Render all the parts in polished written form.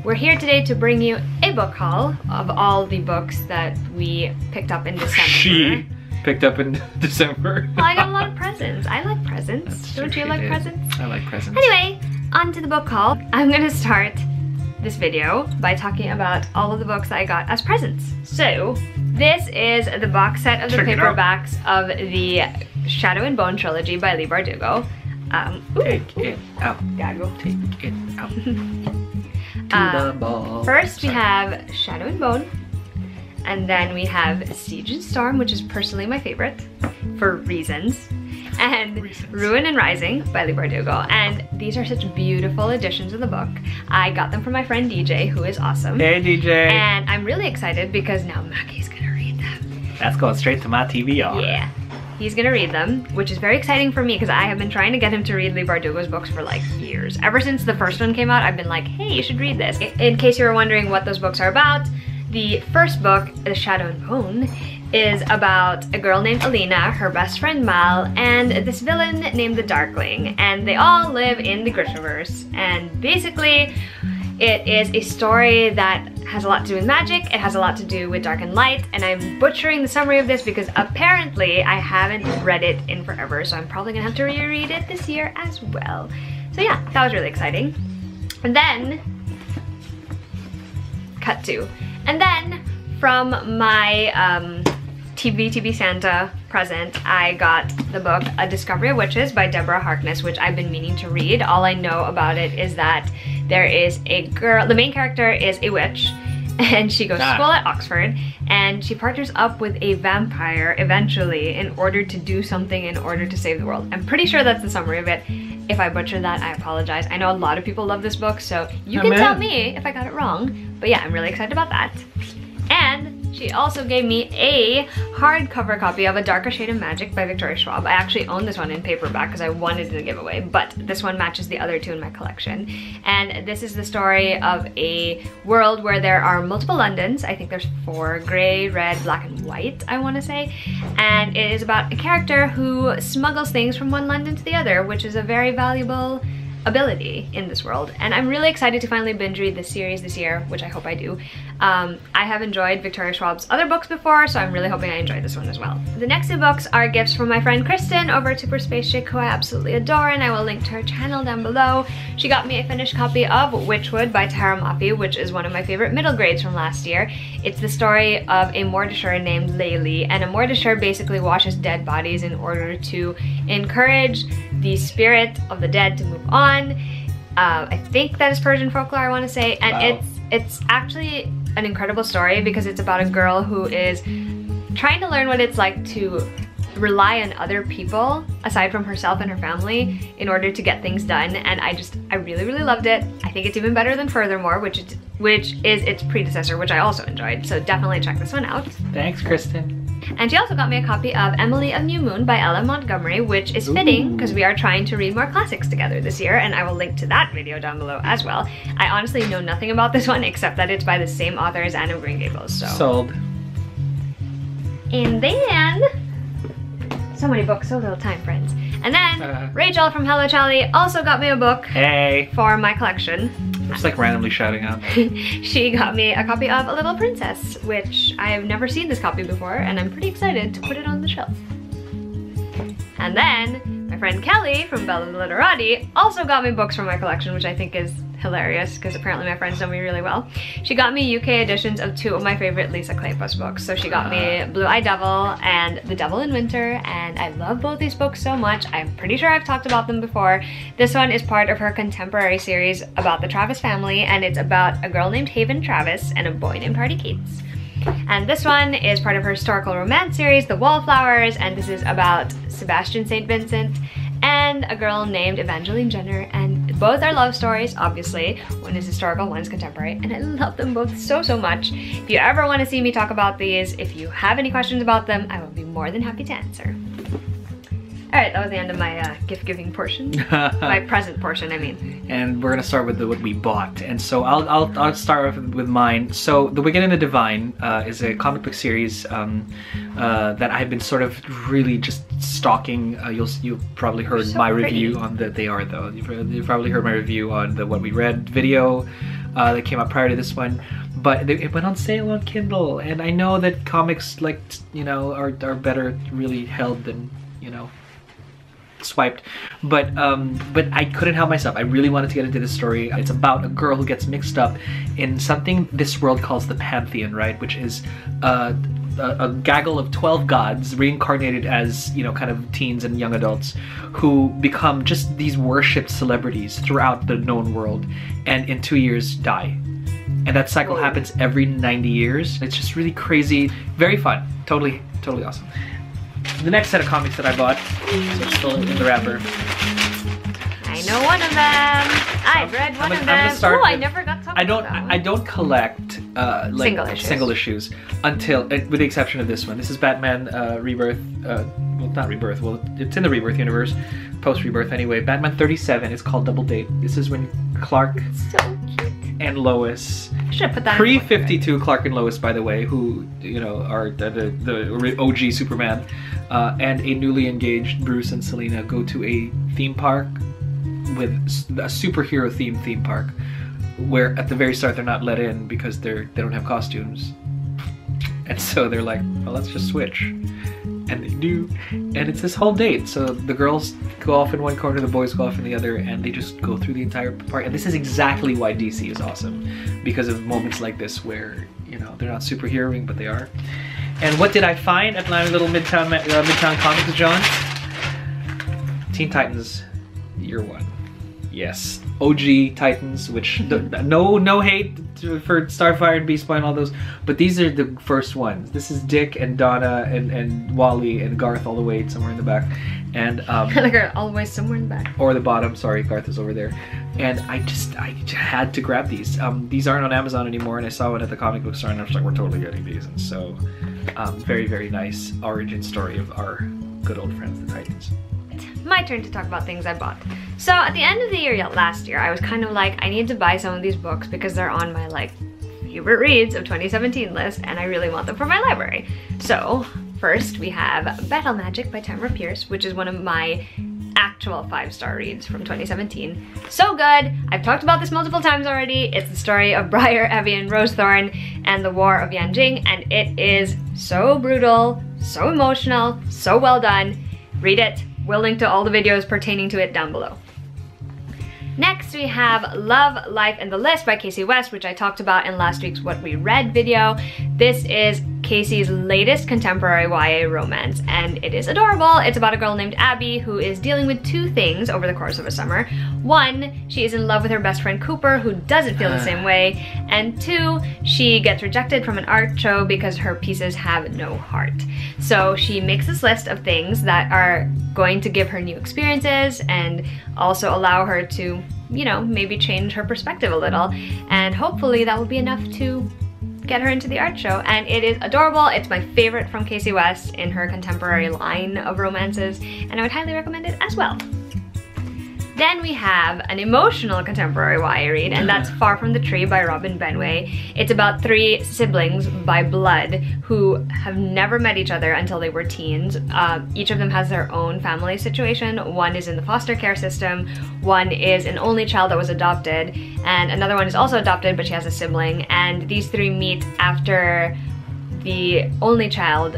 We're here today to bring you a book haul of all the books that we picked up in December. She picked up in December. Well, I got a lot of presents. I like presents. Don't you like presents? I like presents. Anyway, on to the book haul. I'm gonna start this video by talking about all of the books that I got as presents. So, this is the box set of the paperbacks of the Shadow and Bone trilogy by Leigh Bardugo. Take it out. Gago. Take it out. To the ball. First we have Shadow and Bone, and then we have Siege and Storm, which is personally my favorite for reasons, and Ruin and Rising by Leigh Bardugo. And these are such beautiful editions of the book. I got them from my friend DJ, who is awesome. Hey DJ. And I'm really excited because now Mackie's gonna read them. That's going straight to my TVR. Yeah. He's gonna read them, which is very exciting for me because I have been trying to get him to read Leigh Bardugo's books for like years. Ever since the first one came out, I've been like, hey, you should read this. In case you were wondering what those books are about, the first book, The Shadow and Bone, is about a girl named Alina, her best friend Mal, and this villain named the Darkling, and they all live in the Grishaverse. And basically, it is a story that has a lot to do with magic, it has a lot to do with dark and light, and I'm butchering the summary of this because apparently I haven't read it in forever, so I'm probably gonna have to reread it this year as well. So yeah, that was really exciting. And then, cut to. And then, from my TV Santa present, I got the book A Discovery of Witches by Deborah Harkness, which I've been meaning to read. All I know about it is that there is a girl, the main character is a witch, and she goes to school at Oxford, and she partners up with a vampire eventually in order to do something in order to save the world. I'm pretty sure that's the summary of it. If I butcher that, I apologize. I know a lot of people love this book, so you can tell me if I got it wrong. But yeah, I'm really excited about that. And she also gave me a hardcover copy of A Darker Shade of Magic by Victoria Schwab. I actually own this one in paperback because I wanted to give away, but this one matches the other two in my collection. And this is the story of a world where there are multiple Londons. I think there's 4, gray, red, black, and white, I want to say. And it is about a character who smuggles things from one London to the other, which is a very valuable ability in this world. And I'm really excited to finally binge read this series this year, which I hope I do. I have enjoyed Victoria Schwab's other books before, so I'm really hoping I enjoy this one as well. The next 2 books are gifts from my friend Kristen over at Super Space Chick, who I absolutely adore, and I will link to her channel down below. She got me a finished copy of Witchwood by Tara Mafi, which is one of my favorite middle grades from last year. It's the story of a Mordashur named Layli, and a Mordashur basically washes dead bodies in order to encourage the spirit of the dead to move on. I think that is Persian folklore, I want to say, and it's actually an incredible story because it's about a girl who is trying to learn what it's like to rely on other people aside from herself and her family in order to get things done. And I really loved it. I think it's even better than Furthermore, which is its predecessor, which I also enjoyed, so definitely check this one out. Thanks, Kristen. And she also got me a copy of Emily of New Moon by Ella Montgomery, which is fitting because we are trying to read more classics together this year, and I will link to that video down below as well. I honestly know nothing about this one except that it's by the same author as Anne of Green Gables, so. Sold. And then, so many books, so little time, friends. And then, Rachel from Hello Charlie also got me a book for my collection. Just like randomly shouting out. She got me a copy of A Little Princess, which I have never seen this copy before, and I'm pretty excited to put it on the shelf. And then, my friend Kelly from Bella Literati also got me books from my collection, which I think is hilarious because apparently my friends know me really well. She got me UK editions of 2 of my favorite Lisa Kleypas books. So she got me Blue Eye Devil and The Devil in Winter, and I love both these books so much. I'm pretty sure I've talked about them before. This one is part of her contemporary series about the Travis family, and it's about a girl named Haven Travis and a boy named Hardy Cates. And this one is part of her historical romance series, The Wallflowers, and this is about Sebastian St. Vincent and a girl named Evangeline Jenner, and both are love stories, obviously. One is historical, one is contemporary, and I love them both so much. If you ever want to see me talk about these, if you have any questions about them, I will be more than happy to answer. Alright, that was the end of my gift-giving portion. My present portion, I mean. And we're gonna start with what we bought. And so I'll start with mine. So The Wicked and the Divine is a comic book series that I've been sort of really just stalking. You've probably heard my review on the They Are Though. You've probably heard my review on the What We Read video. that came out prior to this one, but it went on sale on Kindle, and I know that comics, like, you know, are better really held than, you know, swiped, but I couldn't help myself. I really wanted to get into this story. It's about a girl who gets mixed up in something this world calls the Pantheon, right, which is a gaggle of 12 gods reincarnated as, you know, kind of teens and young adults who become just these worshipped celebrities throughout the known world, and in 2 years die. And that cycle happens every 90 years. It's just really crazy, very fun, totally awesome. The next set of comics that I bought, so it's still in the wrapper. I know one of them. I've read one of them. Oh, I never got to talk about that one. I don't collect like single issues until, with the exception of this one. This is Batman Rebirth. Well, not Rebirth. Well, it's in the Rebirth universe, post Rebirth anyway. Batman 37. It's called Double Date. This is when Clark and Lois. Should have put that pre-52 Clark and Lois, by the way, who, you know, are the OG Superman, and a newly engaged Bruce and Selina go to a theme park with a superhero themed theme park, where at the very start they're not let in because they don't have costumes, and so they're like, well, let's just switch, and they do, and it's this whole date. So the girls go off in one corner, the boys go off in the other, and they just go through the entire park. And this is exactly why DC is awesome, because of moments like this where, you know, they're not superheroing, but they are. And what did I find at my little Midtown Comics, John? Teen Titans Year One. Yes, OG Titans, which no hate for Starfire and Beast Boy and all those, but these are the first ones. This is Dick and Donna and Wally and Garth all the way somewhere in the back, and all the way somewhere in the back, or the bottom. Sorry, Garth is over there. And I had to grab these. These aren't on Amazon anymore, and I saw one at the comic book store, and I was like, we're totally getting these. And so, very nice origin story of our good old friends, the Titans. My turn to talk about things I bought. So at the end of the year, last year, I was kind of like, I need to buy some of these books because they're on my like favorite reads of 2017 list, and I really want them for my library. So first we have Battle Magic by Tamara Pierce, which is one of my actual 5-star reads from 2017. So good! I've talked about this multiple times already. It's the story of Briar, Evian, Rosethorn, and the War of Yanjing, and it is so brutal, so emotional, so well done. Read it. We'll link to all the videos pertaining to it down below. Next we have Love, Life, and the List by Casey West, which I talked about in last week's What We Read video. This is Casey's latest contemporary YA romance, and it is adorable. It's about a girl named Abby who is dealing with two things over the course of a summer. One, she is in love with her best friend Cooper, who doesn't feel the same way, and two, she gets rejected from an art show because her pieces have no heart. So she makes this list of things that are going to give her new experiences and also allow her to, you know, maybe change her perspective a little, and hopefully that will be enough to get her into the art show. And it is adorable. It's my favorite from Casey West in her contemporary line of romances, and I would highly recommend it as well. Then we have an emotional contemporary YA read, and that's Far From the Tree by Robin Benway. It's about 3 siblings by blood who have never met each other until they were teens. Each of them has their own family situation. One is in the foster care system, one is an only child that was adopted, and another one is also adopted but she has a sibling. And these 3 meet after the only child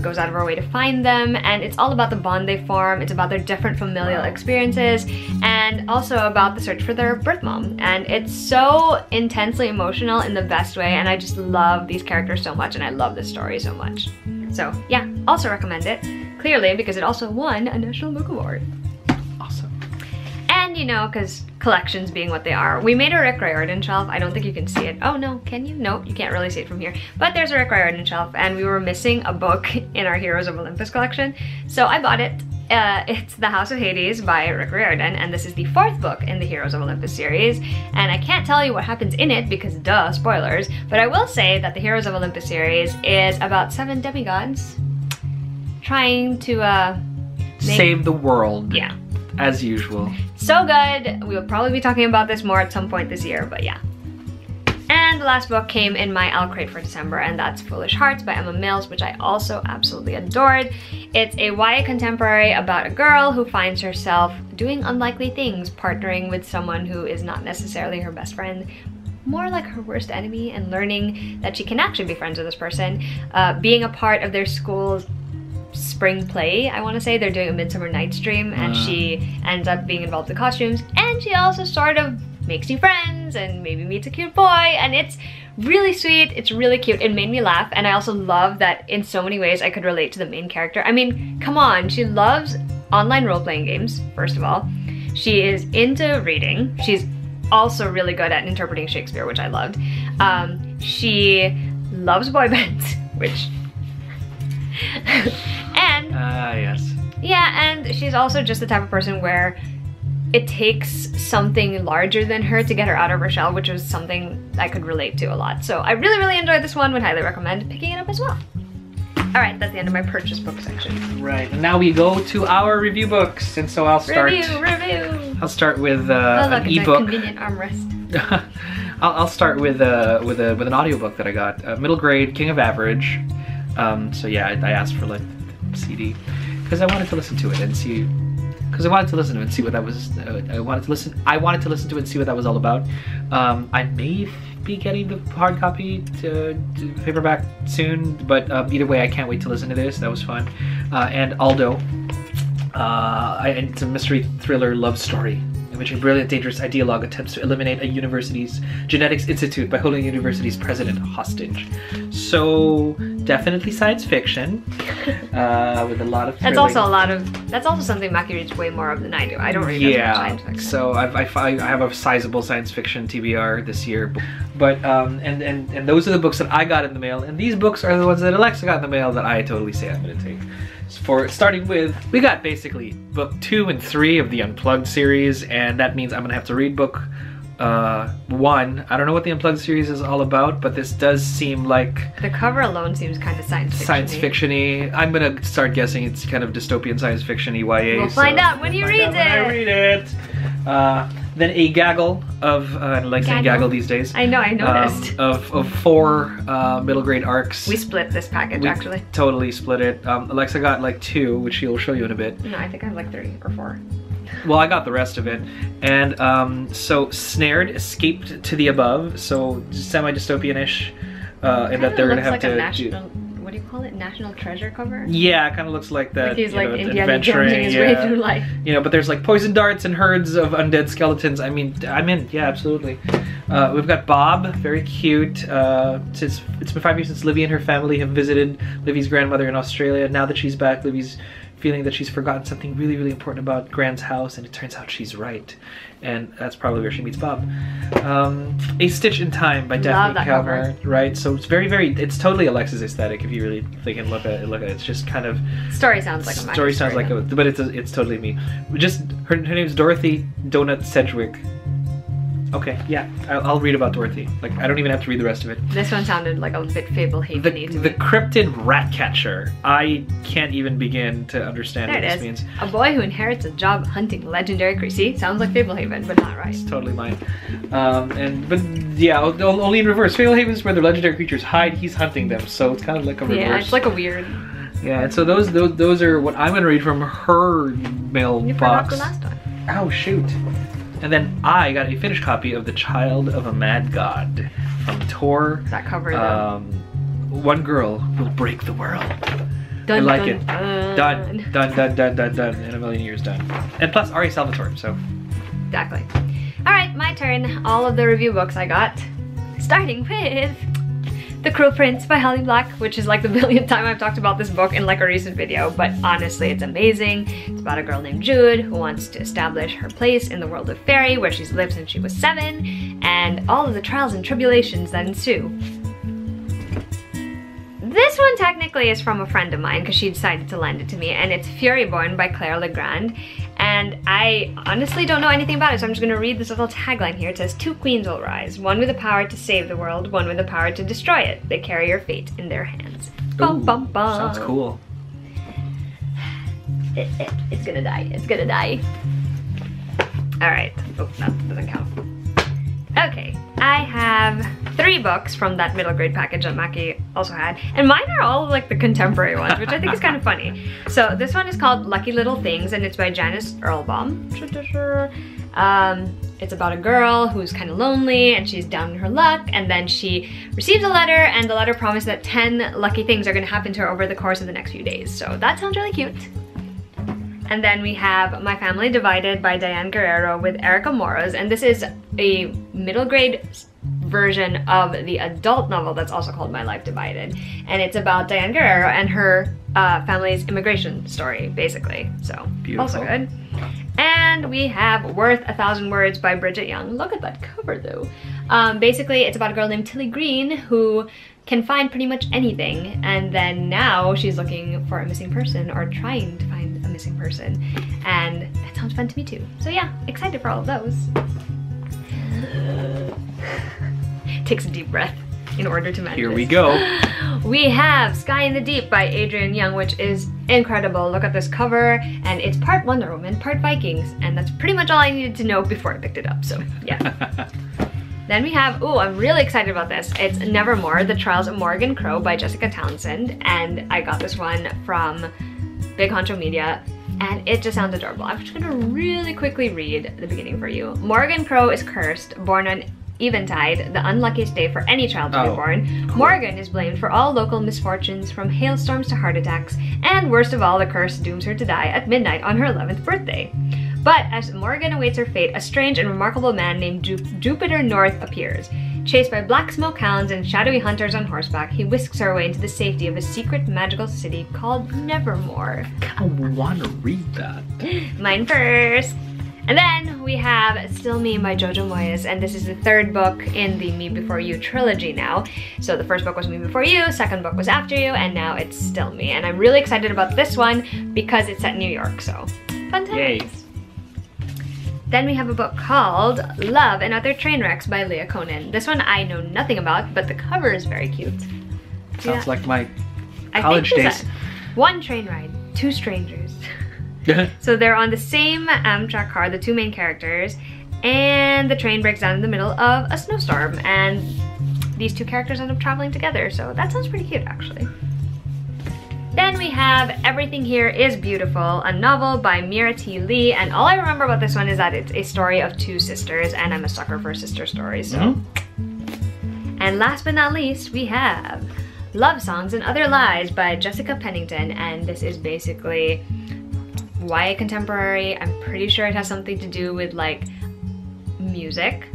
goes out of her way to find them, and it's all about the bond they form. It's about their different familial experiences, and also about the search for their birth mom. And it's so intensely emotional in the best way, and I just love these characters so much, and I love this story so much. So yeah, also recommend it, clearly, because it also won a National Book Award. Awesome. And you know, because collections being what they are, we made a Rick Riordan shelf. I don't think you can see it. Oh no, can you? No, you can't really see it from here. But there's a Rick Riordan shelf, and we were missing a book in our Heroes of Olympus collection. So I bought it. It's The House of Hades by Rick Riordan, and this is the 4th book in the Heroes of Olympus series. And I can't tell you what happens in it because duh, spoilers. But I will say that the Heroes of Olympus series is about 7 demigods trying to save the world. Yeah. As usual. So good. We will probably be talking about this more at some point this year, but yeah. And the last book came in my L crate for December, and that's Foolish Hearts by Emma Mills, which I also absolutely adored. It's a YA contemporary about a girl who finds herself doing unlikely things, partnering with someone who is not necessarily her best friend, more like her worst enemy and learning that she can actually be friends with this person, being a part of their school's spring play, I want to say. They're doing a Midsummer Night's Dream, and she ends up being involved in costumes, and she also sort of makes new friends and maybe meets a cute boy, and it's really sweet, it's really cute. It made me laugh, and I also love that in so many ways I could relate to the main character. I mean, come on, she loves online role-playing games, first of all. She is into reading. She's also really good at interpreting Shakespeare, which I loved. She loves boy bands, which... and... yes. Yeah, and she's also just the type of person where it takes something larger than her to get her out of her shell, which was something I could relate to a lot. So I really, really enjoyed this one, would highly recommend picking it up as well. Alright, that's the end of my purchase book section. Right, and now we go to our review books, and so I'll start... Review! I'll start with oh, look, an it's ebook. a convenient armrest. I'll start with an audiobook that I got, Middle Grade, King of Average. So yeah, I asked for like CD because I wanted to listen to it and see, because I wanted to listen to it and see what that was. I wanted to listen to it and see what that was all about. I may be getting the hard copy to paperback soon, but either way, I can't wait to listen to this. That was fun. And Aldo, it's a mystery thriller love story in which a brilliant, dangerous ideologue attempts to eliminate a university's genetics institute by holding the university's president hostage. So definitely science fiction, with a lot of thrilling. That's also something Maki reads way more of than I do. I don't read as much science fiction. So I have a sizable science fiction TBR this year, but and those are the books that I got in the mail, and these books are the ones that Alexa got in the mail that I totally say I'm gonna take. For starting with, we got basically book 2 and 3 of the Unplugged series, and that means I'm gonna have to read book 1. I don't know what the Unplugged series is all about, but this does seem like... The cover alone seems kind of science fiction-y. I'm gonna start guessing it's kind of dystopian science fiction-y YA. We'll find out when you read it! When I read it! Then a gaggle of, I like saying gaggle these days. I know, I noticed. Of 4 middle grade arcs. We split this package, actually. Totally split it. Alexa got like 2, which she'll show you in a bit. No, I think I have like 3 or 4. Well, I got the rest of it. And so Snared escaped to the above, so semi-dystopian-ish, in that they're gonna have to what do you call it? National Treasure cover? Yeah, it kind of looks like that. Like he's like Indiana adventuring, Jonesing his way through life. You know, but there's like poison darts and herds of undead skeletons. I mean, I'm in. Yeah, absolutely. We've got Bob, very cute. It's been 5 years since Livy and her family have visited Livy's grandmother in Australia. Now that she's back, Livy's feeling that she's forgotten something really, really important about Gran's house, and it turns out she's right. And that's probably where she meets Bob. A Stitch in Time by Daphne Calvert, right? So it's very, very, it's totally Alexa's aesthetic if you really think and look at it. It's just kind of... Story sounds like a story sounds like a, but it's totally me. Just, her name's Dorothy Donut Sedgwick. Okay, yeah, I'll read about Dorothy. Like, I don't even have to read the rest of it. This one sounded like a bit Fablehaven-y to me. The Cryptid Ratcatcher. I can't even begin to understand what this means. A boy who inherits a job hunting legendary creatures. See, sounds like Fablehaven, but not right. It's totally mine. But yeah, only in reverse. Fablehaven is where the legendary creatures hide. He's hunting them, so it's kind of like a reverse. Yeah, it's like a weird. Yeah, and so those are what I'm gonna read from her mailbox. You forgot the last one. Oh shoot. And then I got a finished copy of The Child of a Mad God from Tor. That cover though. One girl will break the world. Dun, I like dun, it. dun. Done. In a million years done. And plus Ari Salvatore, so. Exactly. Alright, my turn. All of the review books I got. Starting with The Cruel Prince by Holly Black, which is like the millionth time I've talked about this book in like a recent video, but honestly it's amazing. It's about a girl named Jude who wants to establish her place in the world of fairy where she's lived since she was 7, and all of the trials and tribulations that ensue. This one technically is from a friend of mine because she decided to lend it to me, and it's Furyborn by Claire Legrand. And I honestly don't know anything about it, so I'm just going to read this little tagline here. It says, 2 queens will rise, one with the power to save the world, one with the power to destroy it. They carry your fate in their hands. Bum, bum, bum. Sounds cool. It's gonna die. It's gonna die. Alright. Oh, that doesn't count. Okay. I have 3 books from that middle grade package that Maki also had. And mine are all like the contemporary ones, which I think is kind of funny. So this one is called Lucky Little Things, and it's by Janice Earlbaum. it's about a girl who's kind of lonely and she's down in her luck, and then she receives a letter, and the letter promises that 10 lucky things are going to happen to her over the course of the next few days. So that sounds really cute. And then we have My Family Divided by Diane Guerrero with Erica Moros, and this is a middle grade version of the adult novel that's also called My Life Divided, and it's about Diane Guerrero and her family's immigration story, basically. So Beautiful. Also good. And we have Worth a Thousand Words by Bridget Young. Look at that cover though. Basically it's about a girl named Tilly Green who can find pretty much anything, and then now she's looking for a missing person, or trying to find a missing person, and that sounds fun to me too. So yeah, excited for all of those. Takes a deep breath in order to manage. Here we go. We have Sky in the Deep by Adrienne Young, which is incredible. Look at this cover, and it's part Wonder Woman, part Vikings, and that's pretty much all I needed to know before I picked it up, so yeah. Then we have, oh, I'm really excited about this. It's Nevermore, The Trials of Morgan Crow by Jessica Townsend, and I got this one from Big Honcho Media, and it just sounds adorable. I'm just gonna really quickly read the beginning for you. Morgan Crow is cursed, born on Eventide, the unluckiest day for any child to be born. Cool. Morgan is blamed for all local misfortunes, from hailstorms to heart attacks, and worst of all, the curse dooms her to die at midnight on her 11th birthday. But as Morgan awaits her fate, a strange and remarkable man named Jupiter North appears. Chased by black smoke hounds and shadowy hunters on horseback, he whisks her away into the safety of a secret magical city called Nevermore. I want to read that. Mine first. And then we have Still Me by Jojo Moyes, and this is the third book in the Me Before You trilogy now. So the first book was Me Before You, second book was After You, and now it's Still Me. And I'm really excited about this one because it's set in New York, so fun times. Yay. Then we have a book called Love and Other Trainwrecks by Leah Conan. This one I know nothing about, but the cover is very cute. Sounds like my college days. One train ride, two strangers. So they're on the same Amtrak car, the two main characters, and the train breaks down in the middle of a snowstorm, and these two characters end up traveling together, so that sounds pretty cute actually. Then we have Everything Here Is Beautiful, a novel by Mira T. Lee, and all I remember about this one is that it's a story of two sisters, and I'm a sucker for sister stories, so. And last but not least, we have Love Songs and Other Lies by Jessica Pennington, and this is basically YA contemporary. I'm pretty sure it has something to do with like music,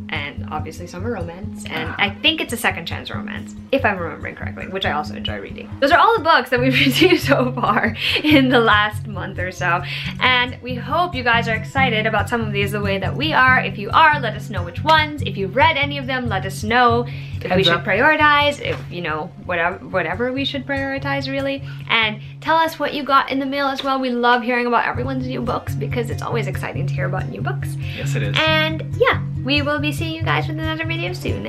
and obviously summer romance, and I think it's a second chance romance, if I'm remembering correctly, which I also enjoy reading. Those are all the books that we've reviewed so far in the last month or so, and we hope you guys are excited about some of these the way that we are. If you are, let us know which ones. If you've read any of them, let us know if we should prioritize, if, you know, whatever we should prioritize really, and tell us what you got in the mail as well. We love hearing about everyone's new books because it's always exciting to hear about new books. Yes, it is. And yeah, we will be seeing you guys with another video soon.